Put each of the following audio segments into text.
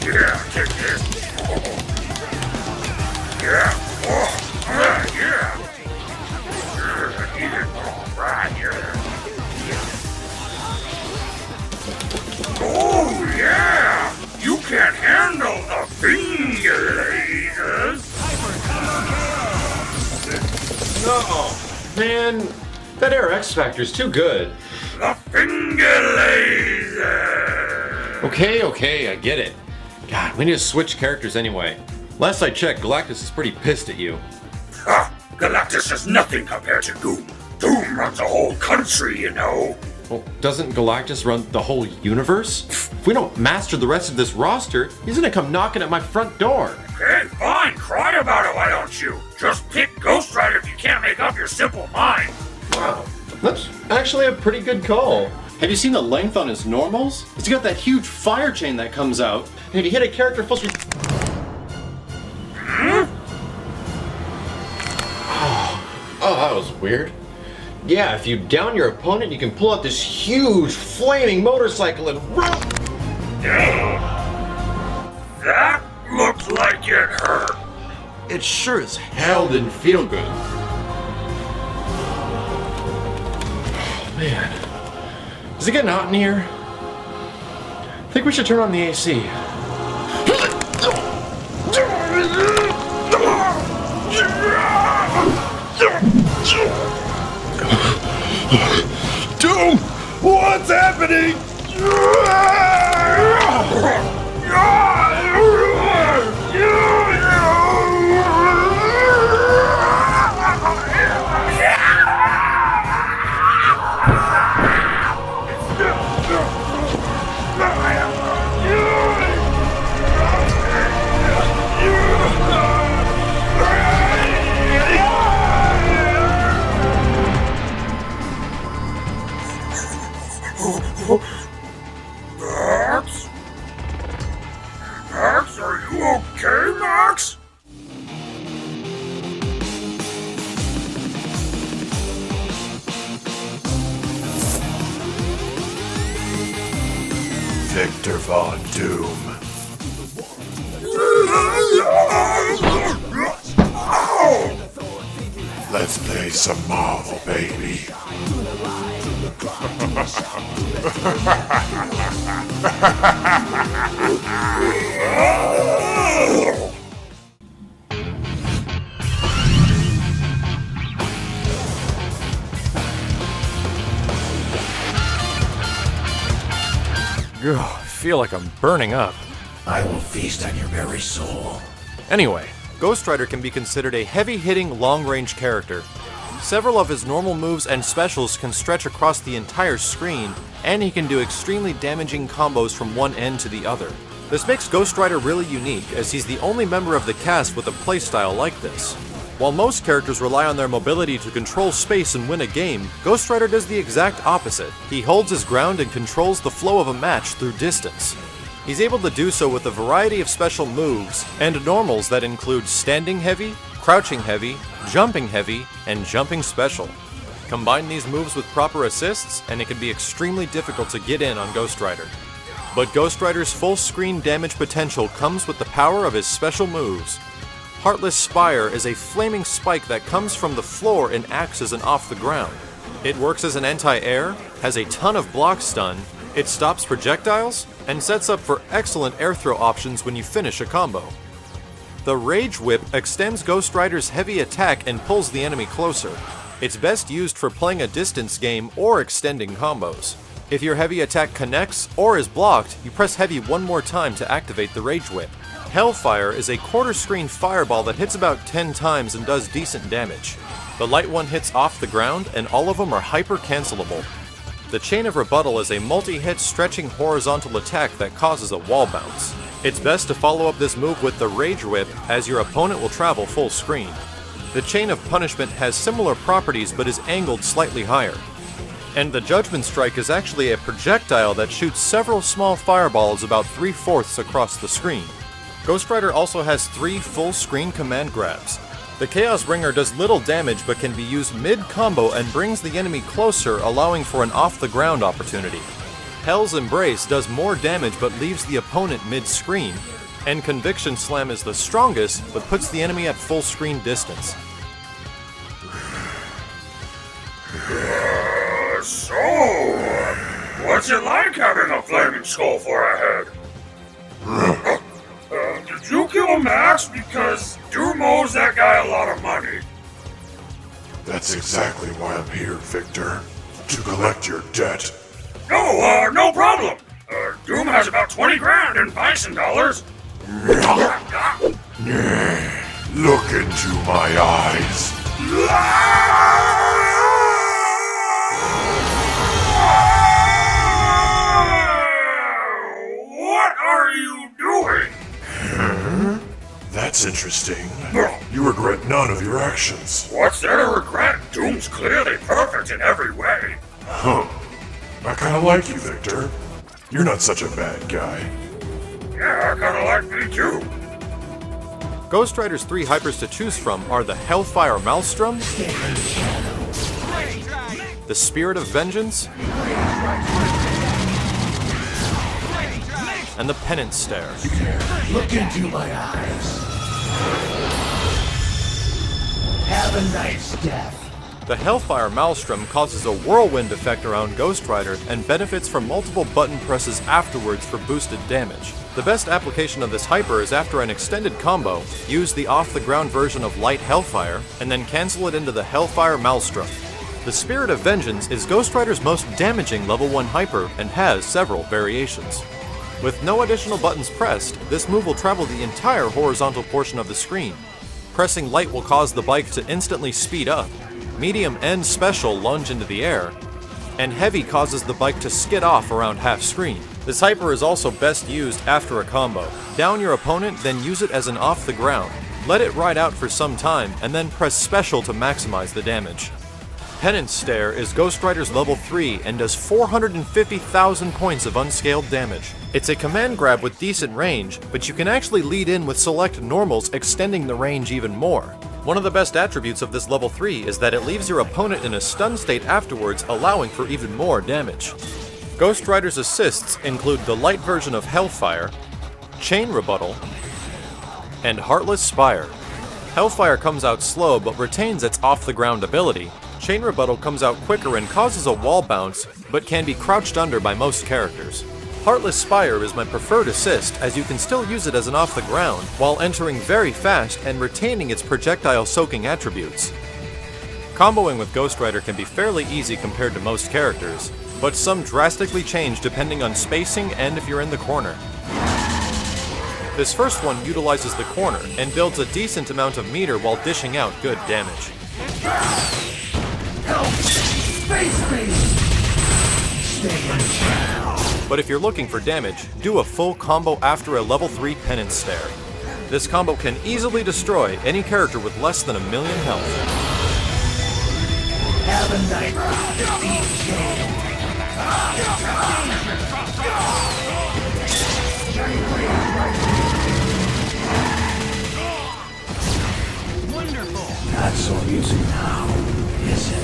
Yeah, take this. Yeah, yeah. Eat it. Right here. Oh, yeah! You can't handle the finger lasers! No, man, that Air X Factor's too good. The finger laser! Okay, I get it. God, we need to switch characters anyway. Last I checked, Galactus is pretty pissed at you. Ha! Galactus is nothing compared to Doom. Doom runs a whole country, you know. Well, doesn't Galactus run the whole universe? If we don't master the rest of this roster, he's gonna come knocking at my front door. Okay, fine, cry about it, why don't you? Just pick Ghost Rider if you can't make up your simple mind. Wow, that's actually a pretty good call. Have you seen the length on his normals? He's got that huge fire chain that comes out, and if you hit a character full speed... Oh, that was weird. Yeah, if you down your opponent, you can pull out this huge flaming motorcycle and run. That looked like it hurt. It sure as hell didn't feel good. Oh, man. Is it getting hot in here? I think we should turn on the AC. Doom! What's happening? Max? Max, are you okay, Max? Victor Von Doom. Let's play some Marvel, baby. I feel like I'm burning up. I will feast on your very soul. Anyway, Ghost Rider can be considered a heavy-hitting, long-range character. Several of his normal moves and specials can stretch across the entire screen, and he can do extremely damaging combos from one end to the other. This makes Ghost Rider really unique, as he's the only member of the cast with a playstyle like this. While most characters rely on their mobility to control space and win a game, Ghost Rider does the exact opposite. He holds his ground and controls the flow of a match through distance. He's able to do so with a variety of special moves and normals that include standing heavy, crouching heavy, jumping heavy, and jumping special. Combine these moves with proper assists, and it can be extremely difficult to get in on Ghost Rider. But Ghost Rider's full screen damage potential comes with the power of his special moves. Heartless Spire is a flaming spike that comes from the floor and acts as an off the ground. It works as an anti-air, has a ton of block stun, it stops projectiles, and sets up for excellent air throw options when you finish a combo. The Rage Whip extends Ghost Rider's heavy attack and pulls the enemy closer. It's best used for playing a distance game or extending combos. If your heavy attack connects or is blocked, you press heavy one more time to activate the Rage Whip. Hellfire is a quarter-screen fireball that hits about 10 times and does decent damage. The light one hits off the ground, and all of them are hyper-cancelable. The Chain of Rebuttal is a multi-hit stretching horizontal attack that causes a wall bounce. It's best to follow up this move with the Rage Whip, as your opponent will travel full screen. The Chain of Punishment has similar properties but is angled slightly higher. And the Judgment Strike is actually a projectile that shoots several small fireballs about 3/4 across the screen. Ghost Rider also has 3 full-screen command grabs. The Chaos Bringer does little damage but can be used mid-combo and brings the enemy closer, allowing for an off-the-ground opportunity. Hell's Embrace does more damage but leaves the opponent mid-screen, and Conviction Slam is the strongest but puts the enemy at full screen distance. So, what's it like having a flaming skull for a head? Did you kill Max because Doom owes that guy a lot of money? That's exactly why I'm here, Victor. To collect your debt. No problem. Doom has about 20 grand in bison dollars. Look into my eyes. What are you doing? That's interesting. You regret none of your actions. What's there to regret? Doom's clearly perfect in every way. Huh. I kinda like you, Victor. You're not such a bad guy. Yeah, kinda like me too. Ghost Rider's 3 hypers to choose from are the Hellfire Maelstrom, the Spirit of Vengeance, and the Penance Stare. Look into my eyes. Have a nice death. The Hellfire Maelstrom causes a whirlwind effect around Ghost Rider and benefits from multiple button presses afterwards for boosted damage. The best application of this hyper is after an extended combo, use the off-the-ground version of Light Hellfire, and then cancel it into the Hellfire Maelstrom. The Spirit of Vengeance is Ghost Rider's most damaging level 1 hyper and has several variations. With no additional buttons pressed, this move will travel the entire horizontal portion of the screen. Pressing Light will cause the bike to instantly speed up, Medium and Special lunge into the air, and Heavy causes the bike to skid off around half screen. This hyper is also best used after a combo. Down your opponent, then use it as an off the ground. Let it ride out for some time, and then press Special to maximize the damage. Penance Stare is Ghost Rider's level 3 and does 450,000 points of unscaled damage. It's a command grab with decent range, but you can actually lead in with select normals, extending the range even more. One of the best attributes of this level 3 is that it leaves your opponent in a stun state afterwards, allowing for even more damage. Ghost Rider's assists include the light version of Hellfire, Chain Rebuttal, and Heartless Spire. Hellfire comes out slow but retains its off-the-ground ability. Chain Rebuttal comes out quicker and causes a wall bounce, but can be crouched under by most characters. Heartless Spire is my preferred assist, as you can still use it as an off-the-ground, while entering very fast and retaining its projectile-soaking attributes. Comboing with Ghost Rider can be fairly easy compared to most characters, but some drastically change depending on spacing and if you're in the corner. This first one utilizes the corner and builds a decent amount of meter while dishing out good damage. But if you're looking for damage, do a full combo after a level 3 Penance Stare. This combo can easily destroy any character with less than 1,000,000 health. Have a night. Wonderful. Not so amusing now, is it?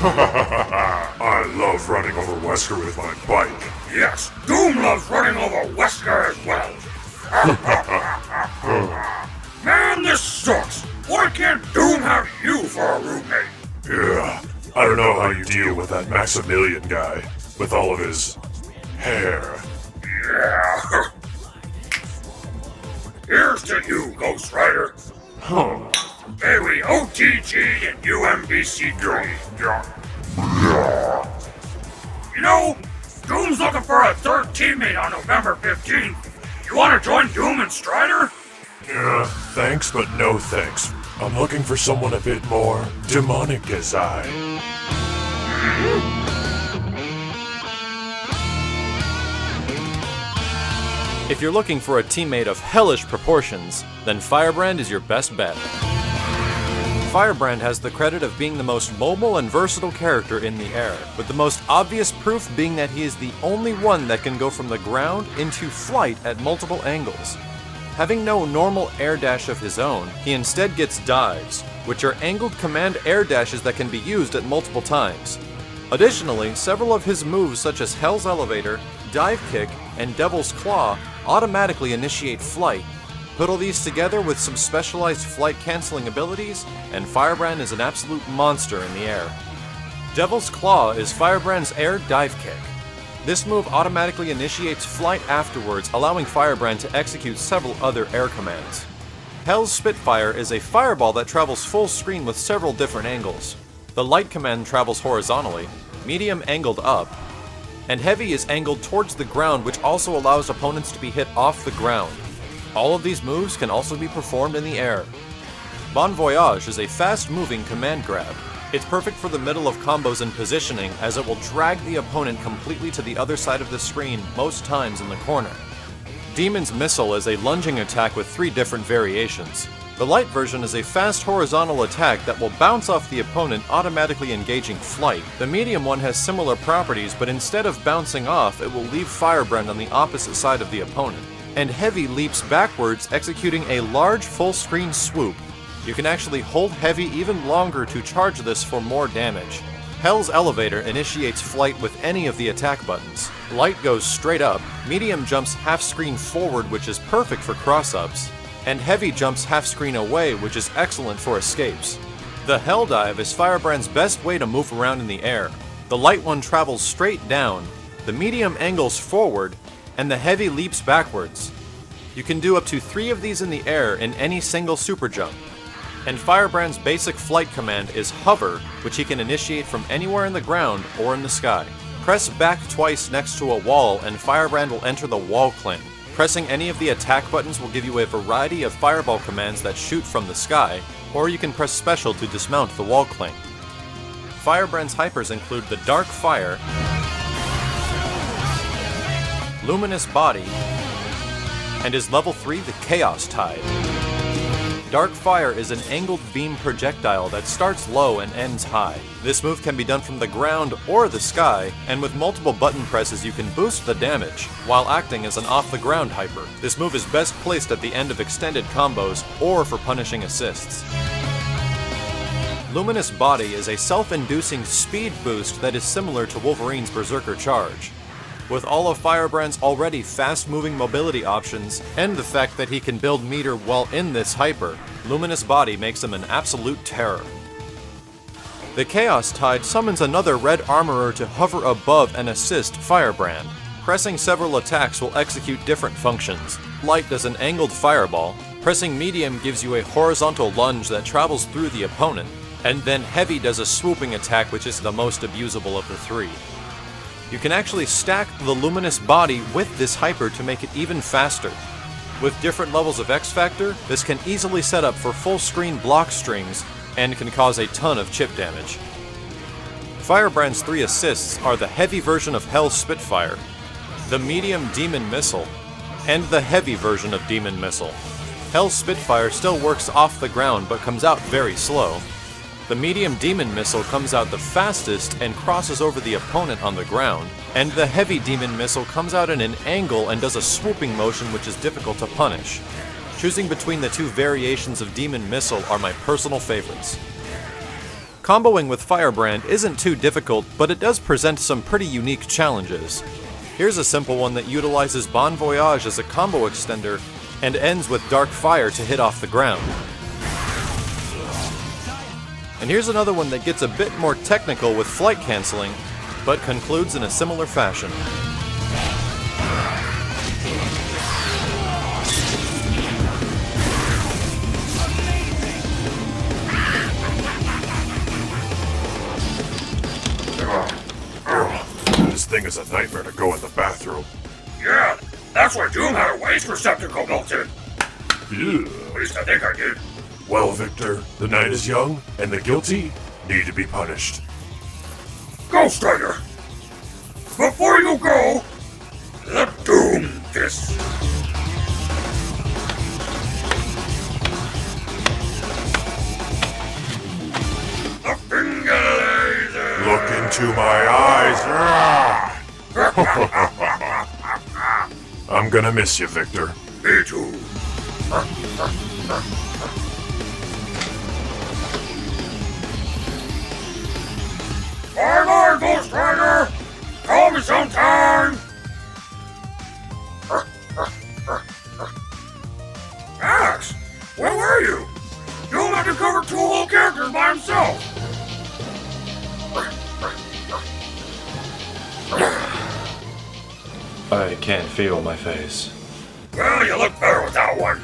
I love running over Wesker with my bike. Yes, Doom loves running over Wesker as well. Man, this sucks. Why can't Doom have you for a roommate? Yeah, I don't know how you deal with that Maximillian guy, with all of his hair. Yeah. Here's to you, Ghost Rider. Huh. May we OTG and UMBC3. You know, Doom's looking for a third teammate on November 15th. You want to join Doom and Strider? Yeah, thanks, but no thanks. I'm looking for someone a bit more demonic as I. If you're looking for a teammate of hellish proportions, then Firebrand is your best bet. Firebrand has the credit of being the most mobile and versatile character in the air, with the most obvious proof being that he is the only one that can go from the ground into flight at multiple angles. Having no normal air dash of his own, he instead gets dives, which are angled command air dashes that can be used at multiple times. Additionally, several of his moves such as Hell's Elevator, Dive Kick, and Devil's Claw automatically initiate flight. Put all these together with some specialized flight canceling abilities, and Firebrand is an absolute monster in the air. Devil's Claw is Firebrand's air dive kick. This move automatically initiates flight afterwards, allowing Firebrand to execute several other air commands. Hell's Spitfire is a fireball that travels full screen with several different angles. The light command travels horizontally, medium angled up, and heavy is angled towards the ground, which also allows opponents to be hit off the ground. All of these moves can also be performed in the air. Bon Voyage is a fast-moving command grab. It's perfect for the middle of combos and positioning, as it will drag the opponent completely to the other side of the screen, most times in the corner. Demon's Missile is a lunging attack with 3 different variations. The light version is a fast horizontal attack that will bounce off the opponent, automatically engaging flight. The medium one has similar properties, but instead of bouncing off, it will leave Firebrand on the opposite side of the opponent. And Heavy leaps backwards, executing a large full-screen swoop. You can actually hold Heavy even longer to charge this for more damage. Hell's Elevator initiates flight with any of the attack buttons. Light goes straight up, Medium jumps half-screen forward, which is perfect for cross-ups, and Heavy jumps half-screen away, which is excellent for escapes. The Hell Dive is Firebrand's best way to move around in the air. The light one travels straight down, the medium angles forward, and the Heavy leaps backwards. You can do up to 3 of these in the air in any single super jump. And Firebrand's basic flight command is Hover, which he can initiate from anywhere in the ground or in the sky. Press back twice next to a wall and Firebrand will enter the wall cling. Pressing any of the attack buttons will give you a variety of fireball commands that shoot from the sky, or you can press special to dismount the wall cling. Firebrand's hypers include the Dark Fire, Luminous Body, and his level 3, the Chaos Tide. Dark Fire is an angled beam projectile that starts low and ends high. This move can be done from the ground or the sky, and with multiple button presses you can boost the damage, while acting as an off-the-ground hyper. This move is best placed at the end of extended combos, or for punishing assists. Luminous Body is a self-inducing speed boost that is similar to Wolverine's Berserker Charge. With all of Firebrand's already fast-moving mobility options, and the fact that he can build meter while in this hyper, Luminous Body makes him an absolute terror. The Chaos Tide summons another Red Armorer to hover above and assist Firebrand. Pressing several attacks will execute different functions. Light does an angled fireball, pressing medium gives you a horizontal lunge that travels through the opponent, and then Heavy does a swooping attack, which is the most abusable of the 3. You can actually stack the Luminous Body with this hyper to make it even faster. With different levels of X Factor, this can easily set up for full screen block strings and can cause a ton of chip damage. Firebrand's 3 assists are the heavy version of Hell's Spitfire, the medium Demon Missile, and the heavy version of Demon Missile. Hell's Spitfire still works off the ground but comes out very slow. The medium Demon Missile comes out the fastest and crosses over the opponent on the ground, and the heavy Demon Missile comes out in an angle and does a swooping motion which is difficult to punish. Choosing between the 2 variations of Demon Missile are my personal favorites. Comboing with Firebrand isn't too difficult, but it does present some pretty unique challenges. Here's a simple one that utilizes Bon Voyage as a combo extender and ends with Dark Fire to hit off the ground. And here's another one that gets a bit more technical with flight canceling, but concludes in a similar fashion. This thing is a nightmare to go in the bathroom. Yeah, that's why Doom had a waste receptacle built in. Ew. At least I think I did. Well, Victor, the night is young, and the guilty need to be punished. Ghost Rider! Before you go, the Doom Fist! The finger laser! Look into my eyes. I'm gonna miss you, Victor. Me too. Bye-bye, Ghost Cartoon time! Max, where were you? Doom had to cover 2 whole characters by himself. I can't feel my face. Well, you look better without one.